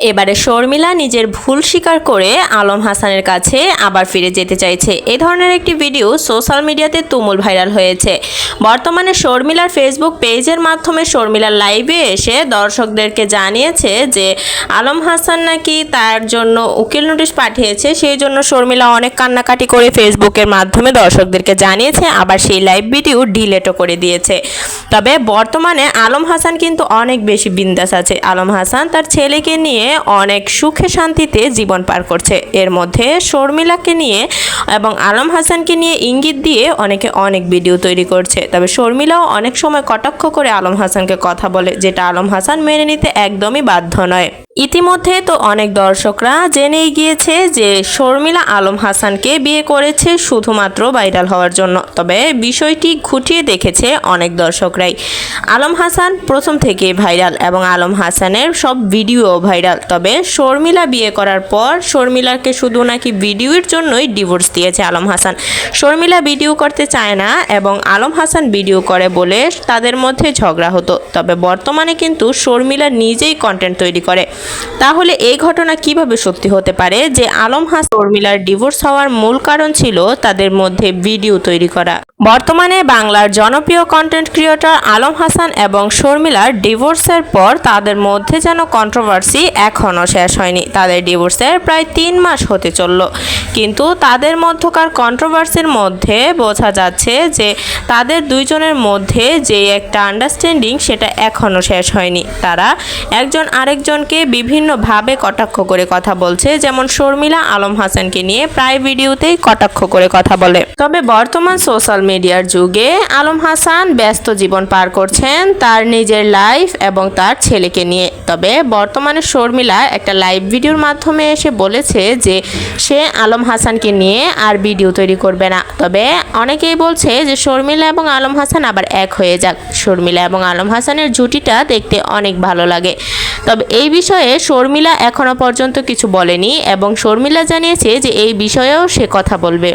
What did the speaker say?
এবারে শর্মিলা নিজের ভুল স্বীকার করে আলম হাসানের কাছে আবার ফিরে যেতে চাইছে। এই ধরনের একটি ভিডিও সোশ্যাল মিডিয়াতে তুমুল ভাইরাল হয়েছে। বর্তমানে শর্মিলার ফেসবুক পেজের মাধ্যমে শর্মিলা লাইভে এসে দর্শকদেরকে জানিয়েছে যে আলম হাসান নাকি তার জন্য উকিল নোটিশ পাঠিয়েছে, সেই জন্য শর্মিলা অনেক কান্নাকাটি করে ফেসবুকের মাধ্যমে দর্শকদেরকে জানিয়েছে, আবার সেই লাইভ ভিডিও ডিলেটও করে দিয়েছে। তবে বর্তমানে আলম হাসান কিন্তু অনেক বেশি বিন্দাস আছে। আলম হাসান তার ছেলেকে নিয়ে অনেক সুখে শান্তিতে জীবন পার করছে। এর মধ্যে শর্মিলাকে নিয়ে এবং আলম হাসানকে নিয়ে ইঙ্গিত দিয়ে অনেকে অনেক ভিডিও তৈরি করছে। তবে শর্মিলাও অনেক সময় কটাক্ষ করে আলম হাসানকে কথা বলে, যেটা আলম হাসান মেনে নিতে একদমই বাধ্য নয়। ইতিমধ্যে তো অনেক দর্শকরা জেনেই গিয়েছে যে শর্মিলা আলম হাসানকে বিয়ে করেছে শুধুমাত্র ভাইরাল হওয়ার জন্য। তবে বিষয়টি খুঁটিয়ে দেখেছে অনেক দর্শকরাই। আলম হাসান প্রথম থেকে ভাইরাল এবং আলম হাসানের সব ভিডিও ভাইরাল। তবে শর্মিলা বিয়ে করার পর শর্মিলাকে শুধু নাকি ভিডিওর জন্যই ডিভোর্স দিয়েছে আলম হাসান। শর্মিলা ভিডিও করতে চায় না এবং আলম হাসান ভিডিও করে বলে তাদের মধ্যে ঝগড়া হতো। তবে বর্তমানে কিন্তু শর্মিলা নিজেই কন্টেন্ট তৈরি করে। তাহলে এই ঘটনা কিভাবে সত্যি হতে পারে যে আলম হাসান শর্মিলার ডিভোর্স হওয়ার মূল কারণ ছিল তাদের মধ্যে ভিডিও তৈরি করা? বর্তমানে বাংলার জনপ্রিয় কন্টেন্ট ক্রিয়েটর আলম হাসান এবং শর্মিলার ডিভোর্সের পর তাদের মধ্যে যেন কন্ট্রোভার্সি এখনও শেষ হয়নি। তাদের ডিভোর্সের প্রায় 3 মাস হতে চলল, কিন্তু তাদের মধ্যকার কন্ট্রোভার্সির মধ্যে বোঝা যাচ্ছে যে তাদের দুইজনের মধ্যে যে একটা আন্ডারস্ট্যান্ডিং সেটা এখনও শেষ হয়নি। তারা একজন আরেকজনকে বিভিন্নভাবে কটাক্ষ করে কথা বলছে, যেমন শর্মিলা আলম হাসানকে নিয়ে প্রায় ভিডিওতেই কটাক্ষ করে কথা বলে। তবে বর্তমান সোশ্যাল মিডিয়ার যুগে আলম হাসান ব্যস্ত জীবন পার করছেন তার নিজের লাইফ এবং তার ছেলেকে নিয়ে। তবে বর্তমানে শর্মিলা একটা লাইভ ভিডিওর মাধ্যমে এসে বলেছে যে সে আলম হাসানকে নিয়ে আর ভিডিও তৈরি করবে না। তবে অনেকেই বলছে যে শর্মিলা এবং আলম হাসান আবার এক হয়ে যাক। শর্মিলা এবং আলম হাসানের জুটিটা দেখতে অনেক ভালো লাগে। তবে এই বিষয়ে শর্মিলা এখনো পর্যন্ত কিছু বলেনি এবং শর্মিলা জানিয়েছে যে এই বিষয়েও সে কথা বলবে।